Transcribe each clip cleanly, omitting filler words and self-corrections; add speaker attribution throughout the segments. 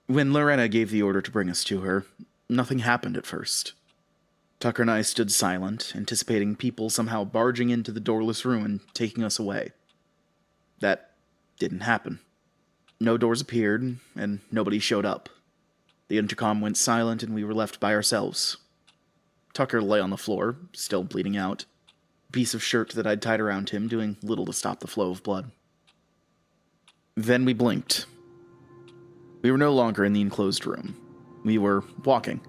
Speaker 1: When Lorenna gave the order to bring us to her, nothing happened at first. Tucker and I stood silent, anticipating people somehow barging into the doorless room and taking us away. That didn't happen. No doors appeared, and nobody showed up. The intercom went silent, and we were left by ourselves. Tucker lay on the floor, still bleeding out, a piece of shirt that I'd tied around him, doing little to stop the flow of blood. Then we blinked. We were no longer in the enclosed room. We were walking.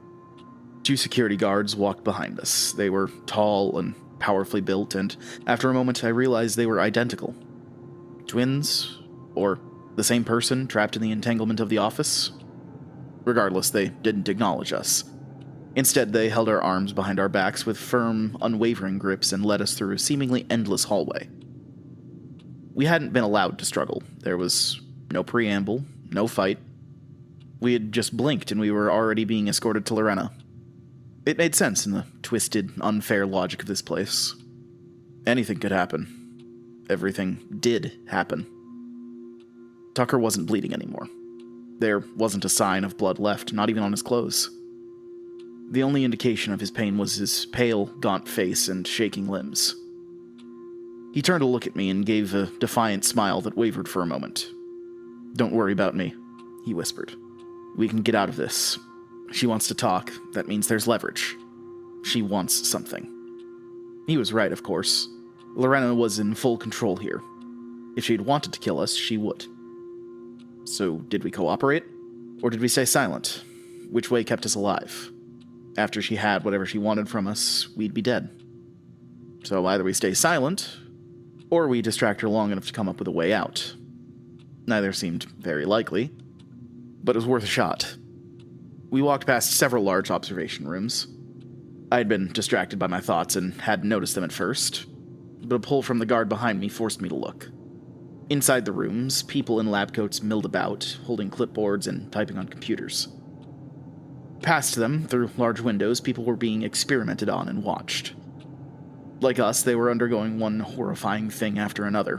Speaker 1: 2 security guards walked behind us. They were tall and powerfully built, and after a moment I realized they were identical. Twins? Or the same person trapped in the entanglement of the office? Regardless, they didn't acknowledge us. Instead, they held our arms behind our backs with firm, unwavering grips and led us through a seemingly endless hallway. We hadn't been allowed to struggle. There was no preamble, no fight. We had just blinked and we were already being escorted to Lorenna. It made sense in the twisted, unfair logic of this place. Anything could happen. Everything did happen. Tucker wasn't bleeding anymore. There wasn't a sign of blood left, not even on his clothes. The only indication of his pain was his pale, gaunt face and shaking limbs. He turned to look at me and gave a defiant smile that wavered for a moment. "Don't worry about me," he whispered. "We can get out of this. She wants to talk. That means there's leverage. She wants something." He was right, of course. Lorenna was in full control here. If she'd wanted to kill us, she would. So, did we cooperate? Or did we stay silent? Which way kept us alive? After she had whatever she wanted from us, we'd be dead. So either we stay silent, or we distract her long enough to come up with a way out. Neither seemed very likely, but it was worth a shot. We walked past several large observation rooms. I had been distracted by my thoughts and hadn't noticed them at first, but a pull from the guard behind me forced me to look. Inside the rooms, people in lab coats milled about, holding clipboards and typing on computers. Past them, through large windows, people were being experimented on and watched. Like us, they were undergoing one horrifying thing after another.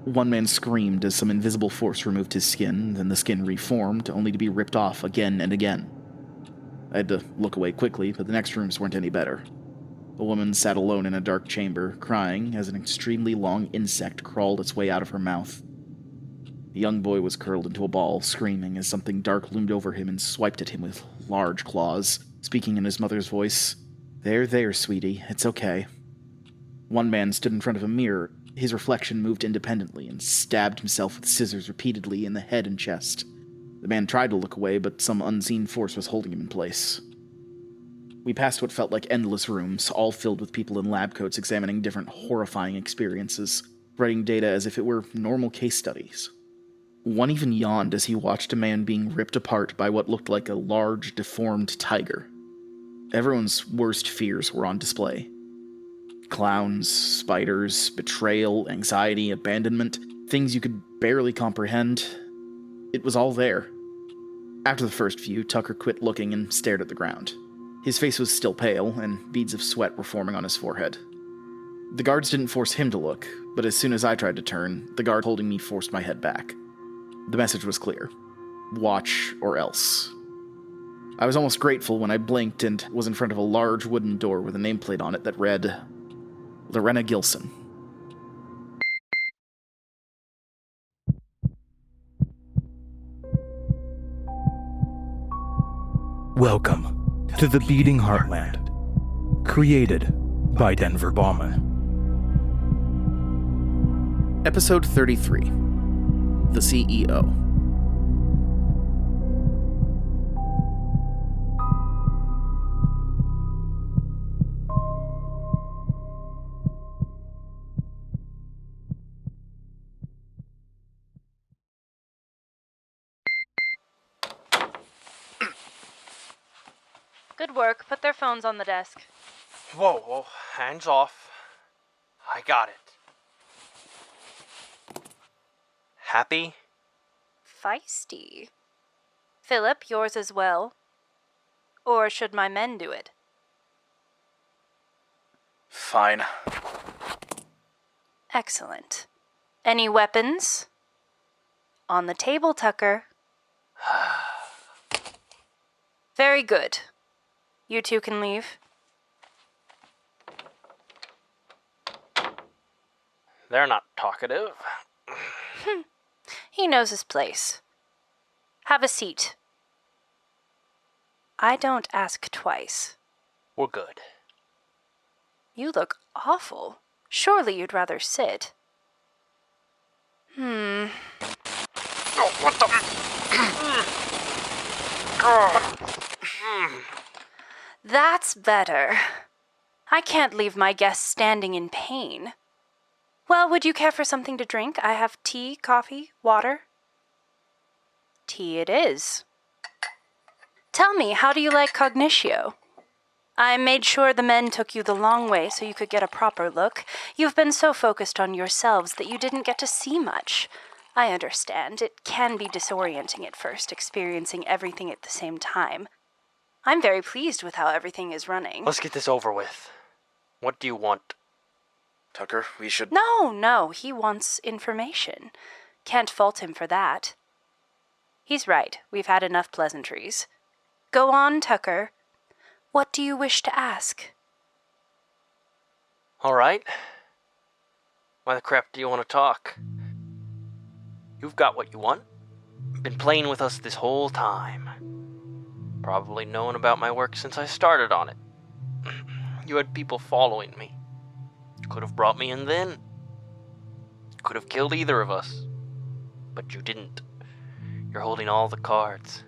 Speaker 1: One man screamed as some invisible force removed his skin, then the skin reformed, only to be ripped off again and again. I had to look away quickly, but the next rooms weren't any better. A woman sat alone in a dark chamber, crying as an extremely long insect crawled its way out of her mouth. The young boy was curled into a ball, screaming as something dark loomed over him and swiped at him with large claws, speaking in his mother's voice. There, sweetie, it's okay." One man stood in front of a mirror. His reflection moved independently and stabbed himself with scissors repeatedly in the head and chest. The man tried to look away, but some unseen force was holding him in place. We passed what felt like endless rooms, all filled with people in lab coats examining different horrifying experiences, writing data as if it were normal case studies. One even yawned as he watched a man being ripped apart by what looked like a large, deformed tiger. Everyone's worst fears were on display. Clowns, spiders, betrayal, anxiety, abandonment, things you could barely comprehend. It was all there. After the first few, Tucker quit looking and stared at the ground. His face was still pale, and beads of sweat were forming on his forehead. The guards didn't force him to look, but as soon as I tried to turn, the guard holding me forced my head back. The message was clear. Watch or else. I was almost grateful when I blinked and was in front of a large wooden door with a nameplate on it that read, Lorenna Gilson.
Speaker 2: Welcome to the Beating Heartland, created by Denver Baughman.
Speaker 1: Episode 33. The CEO.
Speaker 3: Good work. Put their phones on the desk.
Speaker 4: Whoa, hands off. I got it. Happy?
Speaker 3: Feisty. Philip, yours as well. Or should my men do it?
Speaker 1: Fine.
Speaker 3: Excellent. Any weapons? On the table, Tucker. Very good. You two can leave.
Speaker 4: They're not talkative.
Speaker 3: He knows his place. Have a seat. I don't ask twice.
Speaker 4: We're good.
Speaker 3: You look awful. Surely you'd rather sit.
Speaker 4: Oh, what the? Oh.
Speaker 3: That's better. I can't leave my guests standing in pain. Well, would you care for something to drink? I have tea, coffee, water. Tea it is. Tell me, how do you like cognitio? I made sure the men took you the long way so you could get a proper look. You've been so focused on yourselves that you didn't get to see much. I understand. It can be disorienting at first, experiencing everything at the same time. I'm very pleased with how everything is running.
Speaker 4: Let's get this over with. What do you want?
Speaker 1: Tucker, we should...
Speaker 3: No, he wants information. Can't fault him for that. He's right. We've had enough pleasantries. Go on, Tucker. What do you wish to ask?
Speaker 4: All right. Why the crap do you want to talk? You've got what you want. Been playing with us this whole time. Probably known about my work since I started on it. You had people following me. Could have brought me in then. Could have killed either of us. But you didn't. You're holding all the cards.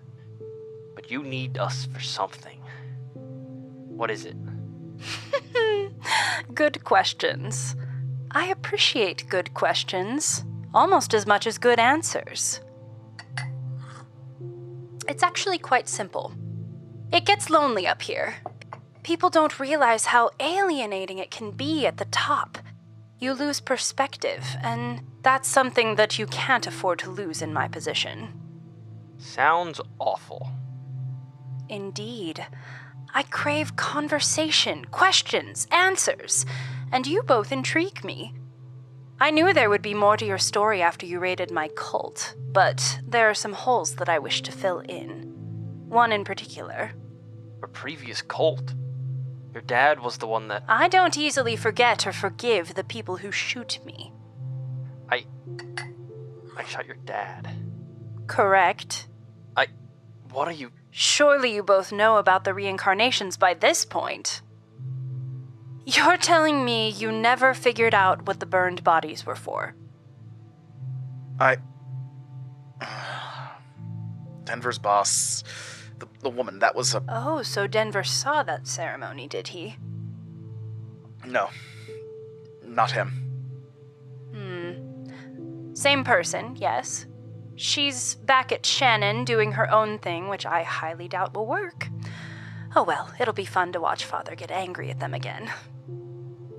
Speaker 4: But you need us for something. What is it?
Speaker 3: Good questions. I appreciate good questions, almost as much as good answers. It's actually quite simple. It gets lonely up here. People don't realize how alienating it can be at the top. You lose perspective, and that's something that you can't afford to lose in my position.
Speaker 4: Sounds awful.
Speaker 3: Indeed. I crave conversation, questions, answers, and you both intrigue me. I knew there would be more to your story after you raided my cult, but there are some holes that I wish to fill in. One in particular.
Speaker 4: A previous cult? Your dad was the one that...
Speaker 3: I don't easily forget or forgive the people who shoot me.
Speaker 4: I shot your dad.
Speaker 3: Correct.
Speaker 4: What are you...
Speaker 3: Surely you both know about the reincarnations by this point. You're telling me you never figured out what the burned bodies were for?
Speaker 1: Denver's boss, the woman, that was a...
Speaker 3: Oh, so Denver saw that ceremony, did he?
Speaker 1: No, not him.
Speaker 3: Same person, yes. She's back at Shannon doing her own thing, which I highly doubt will work. Oh well, it'll be fun to watch Father get angry at them again.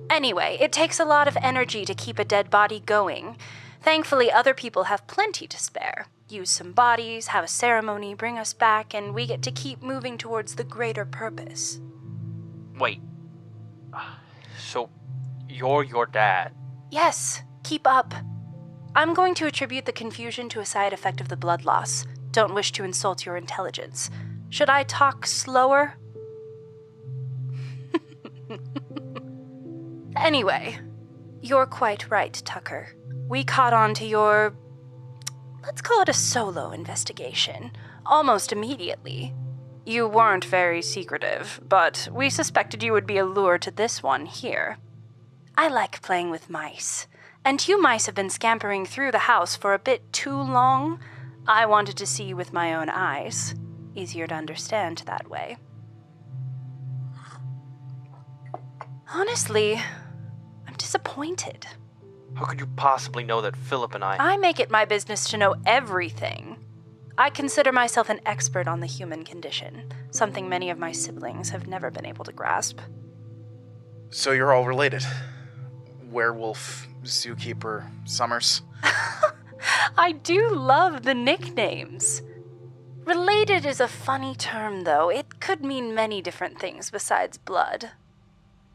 Speaker 3: Anyway, it takes a lot of energy to keep a dead body going. Thankfully, other people have plenty to spare. Use some bodies, have a ceremony, bring us back, and we get to keep moving towards the greater purpose.
Speaker 4: Wait. So, you're your dad?
Speaker 3: Yes, keep up. I'm going to attribute the confusion to a side effect of the blood loss. Don't wish to insult your intelligence. Should I talk slower? Anyway, you're quite right, Tucker. We caught on to your... let's call it a solo investigation, almost immediately. You weren't very secretive, but we suspected you would be a lure to this one here. I like playing with mice. And you mice have been scampering through the house for a bit too long. I wanted to see you with my own eyes. Easier to understand that way. Honestly, I'm disappointed.
Speaker 4: How could you possibly know that Philip and
Speaker 3: I make it my business to know everything. I consider myself an expert on the human condition, something many of my siblings have never been able to grasp.
Speaker 1: So you're all related? Werewolf, Zookeeper, Summers?
Speaker 3: I do love the nicknames. Related is a funny term, though. It could mean many different things besides blood.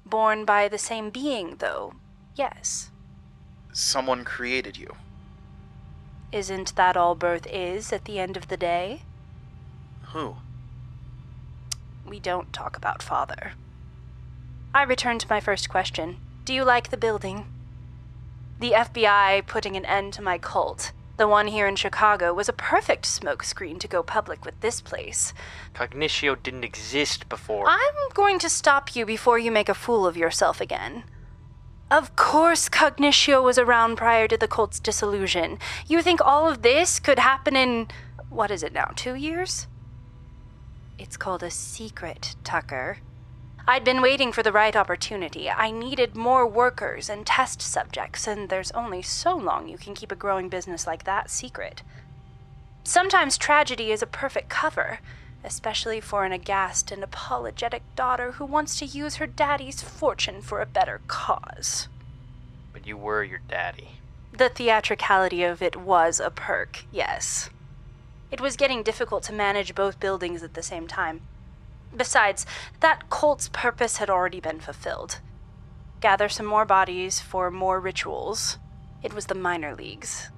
Speaker 3: Born by the same being, though, yes.
Speaker 1: Someone created you.
Speaker 3: Isn't that all birth is at the end of the day?
Speaker 1: Who?
Speaker 3: We don't talk about father. I return to my first question. Do you like the building? The FBI putting an end to my cult, the one here in Chicago, was a perfect smokescreen to go public with this place.
Speaker 4: Cognitio didn't exist before.
Speaker 3: I'm going to stop you before you make a fool of yourself again. Of course Cognitio was around prior to the cult's dissolution. You think all of this could happen in, what is it now, 2 years? It's called a secret, Tucker. I'd been waiting for the right opportunity. I needed more workers and test subjects, and there's only so long you can keep a growing business like that secret. Sometimes tragedy is a perfect cover, especially for an aghast and apologetic daughter who wants to use her daddy's fortune for a better cause.
Speaker 4: But you were your daddy.
Speaker 3: The theatricality of it was a perk, yes. It was getting difficult to manage both buildings at the same time. Besides, that cult's purpose had already been fulfilled. Gather some more bodies for more rituals. It was the minor leagues.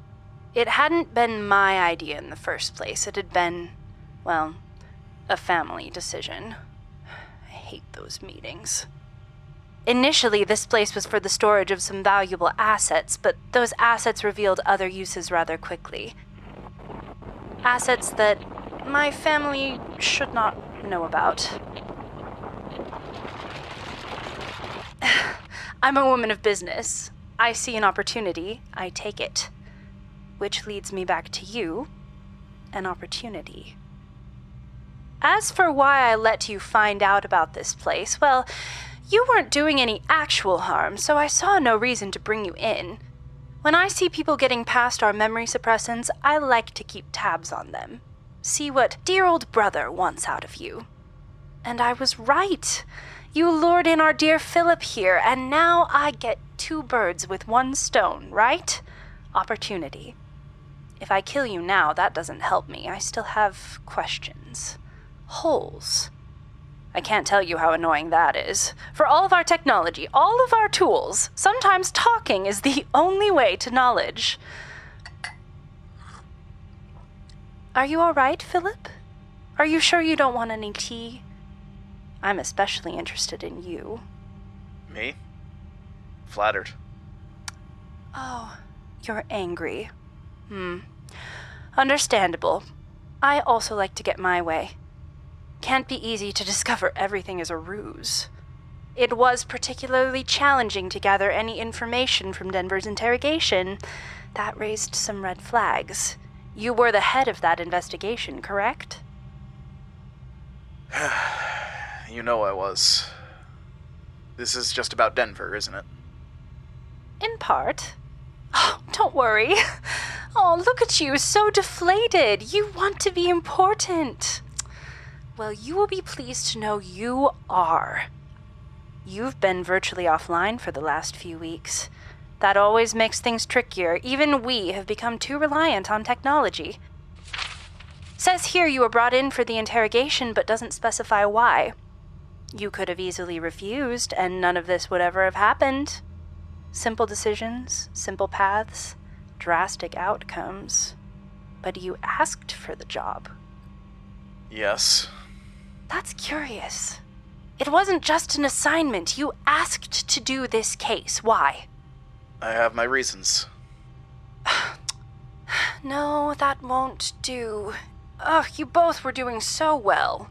Speaker 3: It hadn't been my idea in the first place. It had been, well, a family decision. I hate those meetings. Initially, this place was for the storage of some valuable assets, but those assets revealed other uses rather quickly. Assets that my family should not know about. I'm a woman of business. I see an opportunity, I take it. Which leads me back to you, an opportunity. As for why I let you find out about this place, well, you weren't doing any actual harm, so I saw no reason to bring you in. When I see people getting past our memory suppressants, I like to keep tabs on them. See what dear old brother wants out of you. And I was right. You lured in our dear Philip here, and now I get 2 birds with 1 stone, right? Opportunity. If I kill you now, that doesn't help me. I still have questions. Holes. I can't tell you how annoying that is. For all of our technology, all of our tools, sometimes talking is the only way to knowledge. Are you all right, Philip? Are you sure you don't want any tea? I'm especially interested in you.
Speaker 1: Me? Flattered.
Speaker 3: Oh, you're angry. Understandable. I also like to get my way. Can't be easy to discover everything is a ruse. It was particularly challenging to gather any information from Denver's interrogation. That raised some red flags. You were the head of that investigation, correct?
Speaker 1: You know I was. This is just about Denver, isn't it?
Speaker 3: In part. Oh, don't worry. Oh, look at you, so deflated. You want to be important. Well, you will be pleased to know you are. You've been virtually offline for the last few weeks. That always makes things trickier. Even we have become too reliant on technology. Says here you were brought in for the interrogation, but doesn't specify why. You could have easily refused, and none of this would ever have happened. Simple decisions, simple paths, drastic outcomes. But you asked for the job.
Speaker 1: Yes.
Speaker 3: That's curious. It wasn't just an assignment. You asked to do this case. Why?
Speaker 1: I have my reasons.
Speaker 3: No, that won't do. Ugh, you both were doing so well.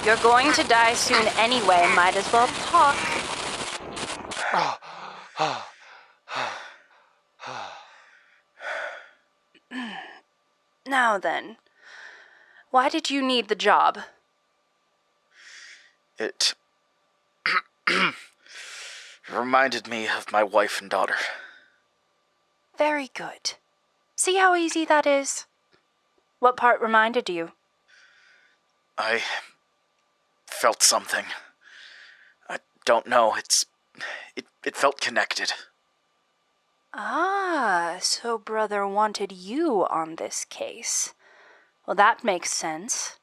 Speaker 3: You're going to die soon anyway, might as well talk. Now then, why did you need the job?
Speaker 1: It reminded me of my wife and daughter.
Speaker 3: Very good. See how easy that is? What part reminded you?
Speaker 1: I felt something. I don't know, it felt connected.
Speaker 3: Ah, so brother wanted you on this case. Well, that makes sense.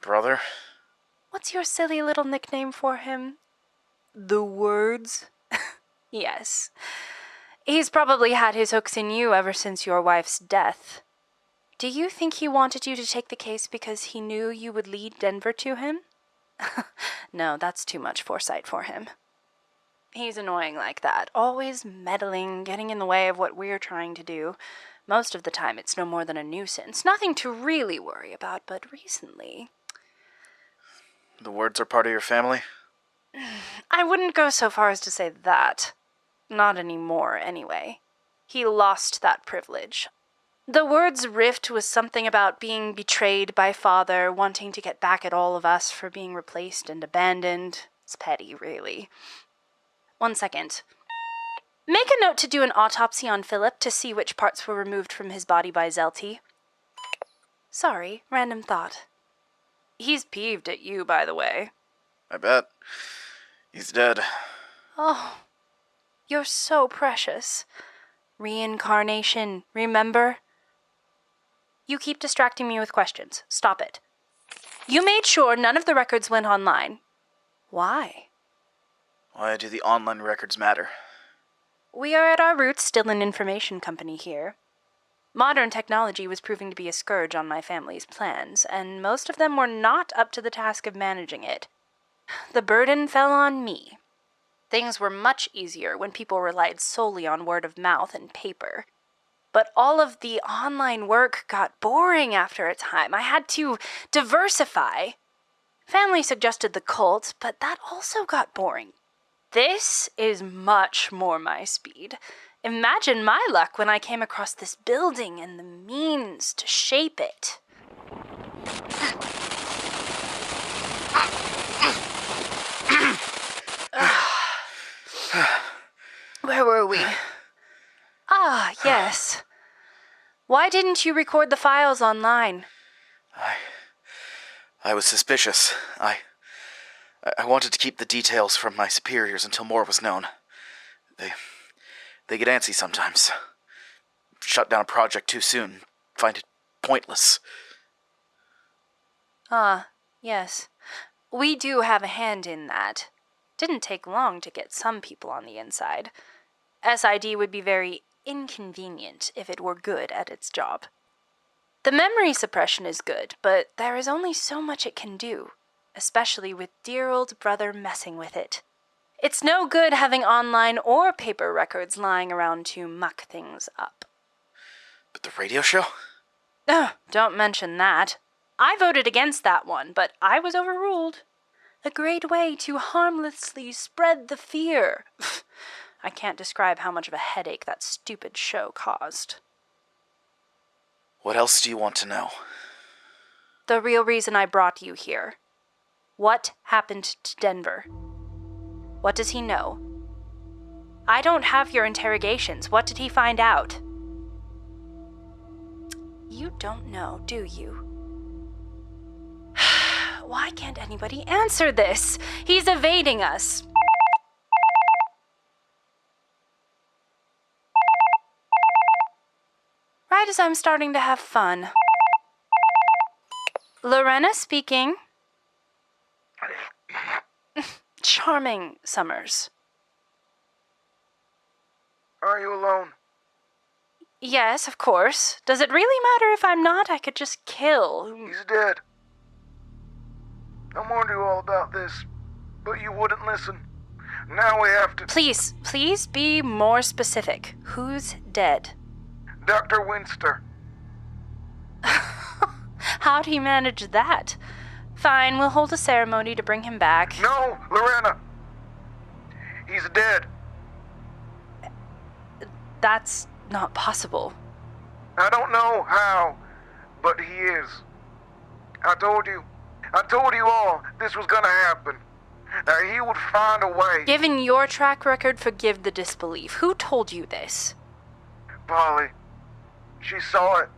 Speaker 1: Brother?
Speaker 3: What's your silly little nickname for him? The Words? Yes. He's probably had his hooks in you ever since your wife's death. Do you think he wanted you to take the case because he knew you would lead Denver to him? No, that's too much foresight for him. He's annoying like that, always meddling, getting in the way of what we're trying to do. Most of the time it's no more than a nuisance, nothing to really worry about, but recently...
Speaker 1: The Words are part of your family?
Speaker 3: I wouldn't go so far as to say that. Not anymore, anyway. He lost that privilege. The Words rift was something about being betrayed by father, wanting to get back at all of us for being replaced and abandoned. It's petty, really. 1 second. Make a note to do an autopsy on Philip to see which parts were removed from his body by Zelty. Sorry, random thought. He's peeved at you, by the way.
Speaker 1: I bet. He's dead.
Speaker 3: Oh, you're so precious. Reincarnation, remember? You keep distracting me with questions. Stop it. You made sure none of the records went online. Why?
Speaker 1: Why do the online records matter?
Speaker 3: We are at our roots still an information company here. Modern technology was proving to be a scourge on my family's plans, and most of them were not up to the task of managing it. The burden fell on me. Things were much easier when people relied solely on word of mouth and paper. But all of the online work got boring after a time. I had to diversify. Family suggested the cult, but that also got boring. This is much more my speed. Imagine my luck when I came across this building and the means to shape it. Where were we? Ah, yes. Why didn't you record the files online?
Speaker 1: I was suspicious. I wanted to keep the details from my superiors until more was known. They get antsy sometimes. Shut down a project too soon. Find it pointless.
Speaker 3: Ah, yes. We do have a hand in that. Didn't take long to get some people on the inside. SID would be very inconvenient if it were good at its job. The memory suppression is good, but there is only so much it can do, especially with dear old brother messing with it. It's no good having online or paper records lying around to muck things up.
Speaker 1: But the radio show?
Speaker 3: Don't mention that. I voted against that one, but I was overruled. A great way to harmlessly spread the fear. I can't describe how much of a headache that stupid show caused.
Speaker 1: What else do you want to know?
Speaker 3: The real reason I brought you here. What happened to Denver? What does he know? I don't have your interrogations. What did he find out? You don't know, do you? Why can't anybody answer this? He's evading us. Right as I'm starting to have fun. Lorenna speaking. Charming Summers.
Speaker 5: Are you alone?
Speaker 3: Yes, of course. Does it really matter if I'm not? I could just kill.
Speaker 5: He's dead. I warned you all about this, but you wouldn't listen. Now we have to...
Speaker 3: Please be more specific. Who's dead?
Speaker 5: Dr. Winster.
Speaker 3: How'd he manage that? Fine, we'll hold a ceremony to bring him back.
Speaker 5: No, Lorenna. He's dead.
Speaker 3: That's not possible.
Speaker 5: I don't know how, but he is. I told you all this was gonna happen. He would find a way.
Speaker 3: Given your track record, forgive the disbelief. Who told you this?
Speaker 5: Polly. She saw it.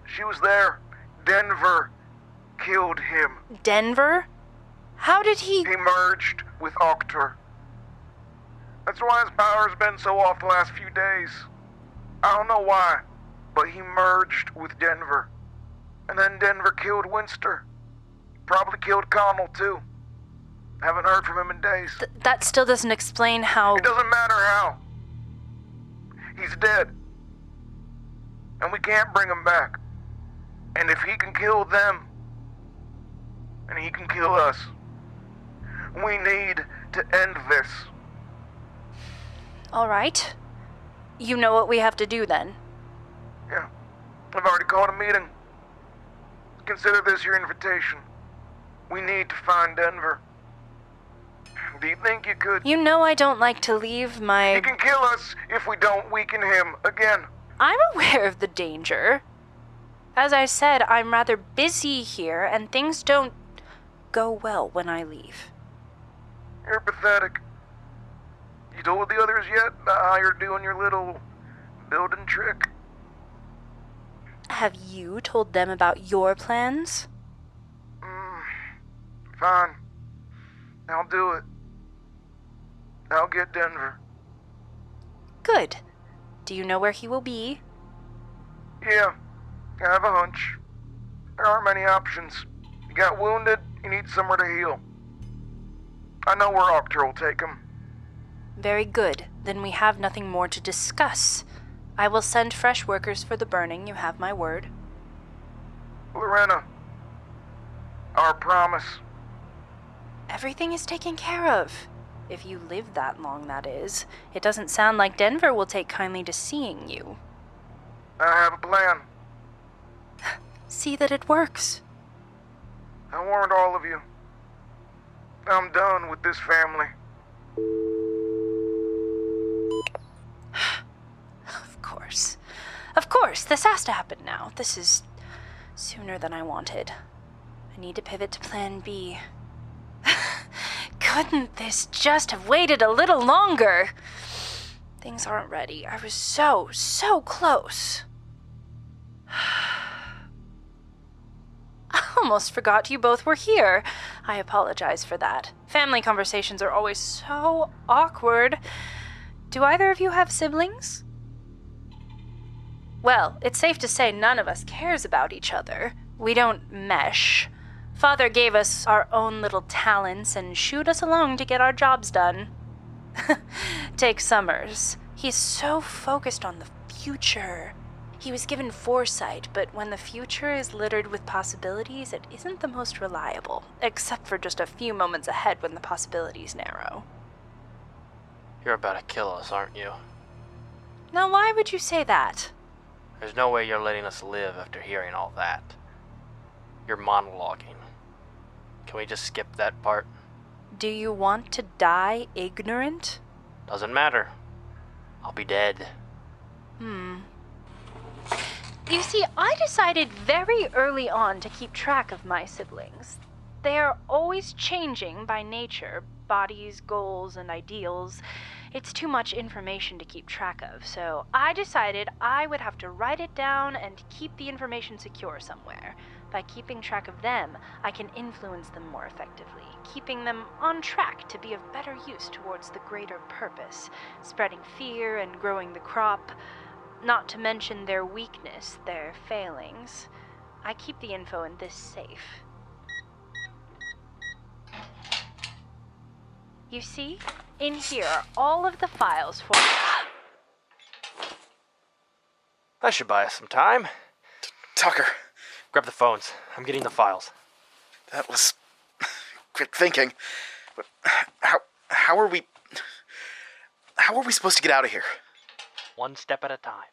Speaker 5: She was there. Denver killed him.
Speaker 3: Denver? How did he...
Speaker 5: He merged with Arcter. That's why his power's been so off the last few days. I don't know why, but he merged with Denver. And then Denver killed Winster. Probably killed Connell, too. Haven't heard from him in days.
Speaker 3: That still doesn't explain how...
Speaker 5: It doesn't matter how. He's dead. And we can't bring him back. And if he can kill them, and he can kill us, we need to end this.
Speaker 3: All right. You know what we have to do then.
Speaker 5: Yeah, I've already called a meeting. Consider this your invitation. We need to find Denver. Do you think you could?
Speaker 3: You know I don't like to leave my...
Speaker 5: He can kill us if we don't weaken him again.
Speaker 3: I'm aware of the danger. As I said, I'm rather busy here, and things don't go well when I leave.
Speaker 5: You're pathetic. You told the others yet how you're doing your little building trick?
Speaker 3: Have you told them about your plans?
Speaker 5: Fine. I'll do it. I'll get Denver.
Speaker 3: Good. Do you know where he will be?
Speaker 5: Yeah, I have a hunch. There aren't many options. You got wounded, you need somewhere to heal. I know where Arcter will take him.
Speaker 3: Very good. Then we have nothing more to discuss. I will send fresh workers for the burning, you have my word.
Speaker 5: Lorenna, our promise.
Speaker 3: Everything is taken care of. If you live that long, that is. It doesn't sound like Denver will take kindly to seeing you.
Speaker 5: I have a plan.
Speaker 3: See that it works.
Speaker 5: I warned all of you. I'm done with this family.
Speaker 3: Of course. Of course, this has to happen now. This is sooner than I wanted. I need to pivot to plan B. Couldn't this just have waited a little longer? Things aren't ready. I was so close. I almost forgot you both were here. I apologize for that. Family conversations are always so awkward. Do either of you have siblings? Well, it's safe to say none of us cares about each other. We don't mesh. Father gave us our own little talents and shooed us along to get our jobs done. Take Summers. He's so focused on the future. He was given foresight, but when the future is littered with possibilities, it isn't the most reliable, except for just a few moments ahead when the possibilities narrow.
Speaker 4: You're about to kill us, aren't you?
Speaker 3: Now, why would you say that?
Speaker 4: There's no way you're letting us live after hearing all that. You're monologuing. Can we just skip that part?
Speaker 3: Do you want to die ignorant?
Speaker 4: Doesn't matter. I'll be dead.
Speaker 3: You see, I decided very early on to keep track of my siblings. They are always changing by nature, bodies, goals, and ideals. It's too much information to keep track of, so I decided I would have to write it down and keep the information secure somewhere. By keeping track of them, I can influence them more effectively, keeping them on track to be of better use towards the greater purpose, spreading fear and growing the crop, not to mention their weakness, their failings. I keep the info in this safe. You see, in here are all of the files for...
Speaker 4: That should buy us some time.
Speaker 1: Tucker,
Speaker 4: Grab the phones. I'm getting the files.
Speaker 1: that was quick thinking. But how are we supposed to get out of here?
Speaker 4: One step at a time.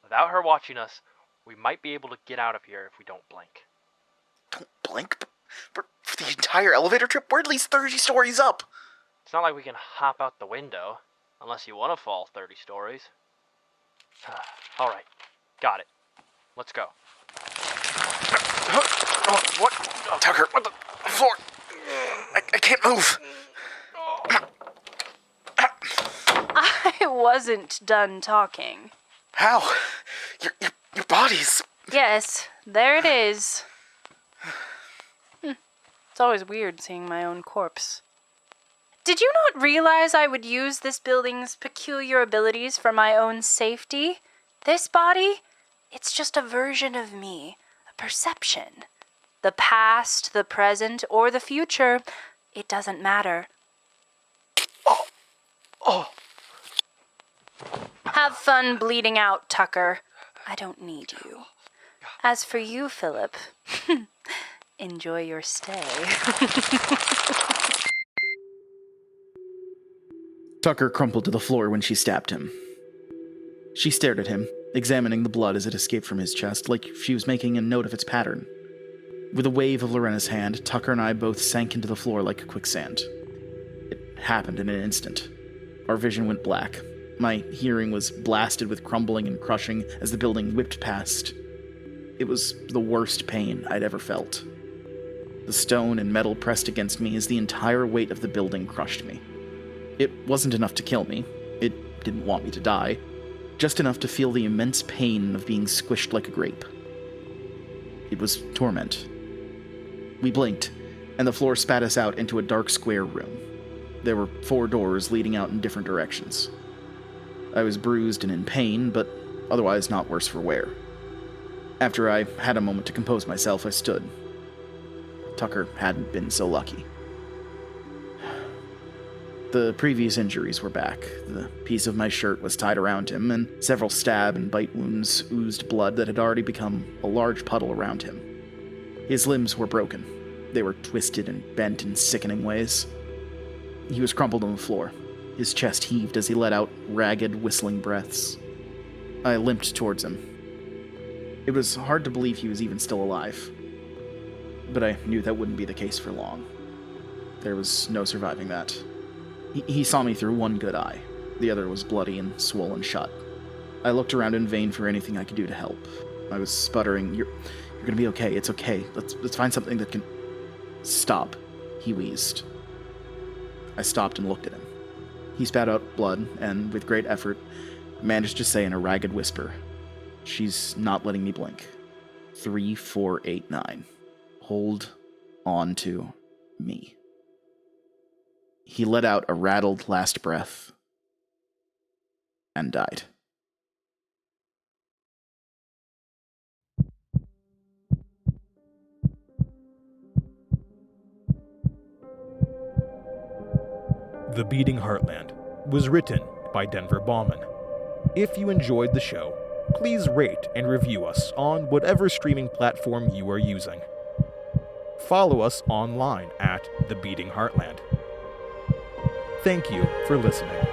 Speaker 4: Without her watching us, we might be able to get out of here if we don't blink.
Speaker 1: Don't blink. But for the entire elevator trip, we're at least 30 stories up.
Speaker 4: It's not like we can hop out the window, unless you want to fall 30 stories. All right, got it. Let's go.
Speaker 1: What? Tucker, what the floor? I can't move.
Speaker 3: I wasn't done talking.
Speaker 1: How? Your body's...
Speaker 3: Yes, there it is. It's always weird seeing my own corpse. Did you not realize I would use this building's peculiar abilities for my own safety? This body, it's just a version of me, a perception. The past, the present, or the future, it doesn't matter.
Speaker 1: Oh.
Speaker 3: Have fun bleeding out, Tucker. I don't need you. As for you, Philip, enjoy your stay.
Speaker 1: Tucker crumpled to the floor when she stabbed him. She stared at him, examining the blood as it escaped from his chest, like she was making a note of its pattern. With a wave of Lorenna's hand, Tucker and I both sank into the floor like quicksand. It happened in an instant. Our vision went black. My hearing was blasted with crumbling and crushing as the building whipped past. It was the worst pain I'd ever felt. The stone and metal pressed against me as the entire weight of the building crushed me. It wasn't enough to kill me. It didn't want me to die. Just enough to feel the immense pain of being squished like a grape. It was torment. We blinked, and the floor spat us out into a dark square room. There were 4 doors leading out in different directions. I was bruised and in pain, but otherwise not worse for wear. After I had a moment to compose myself, I stood. Tucker hadn't been so lucky. The previous injuries were back. The piece of my shirt was tied around him, and several stab and bite wounds oozed blood that had already become a large puddle around him. His limbs were broken. They were twisted and bent in sickening ways. He was crumpled on the floor. His chest heaved as he let out ragged, whistling breaths. I limped towards him. It was hard to believe he was even still alive. But I knew that wouldn't be the case for long. There was no surviving that. He saw me through one good eye. The other was bloody and swollen shut. I looked around in vain for anything I could do to help. I was sputtering, You're gonna be okay, it's okay. Let's find something that can... Stop, he wheezed. I stopped and looked at him. He spat out blood, and with great effort, managed to say in a ragged whisper, "She's not letting me blink. 3, 4, 8, 9. Hold on to me." He let out a rattled last breath and died.
Speaker 2: The Beating Heartland was written by Denver Baughman. If you enjoyed the show, please rate and review us on whatever streaming platform you are using. Follow us online at The Beating Heartland. Thank you for listening.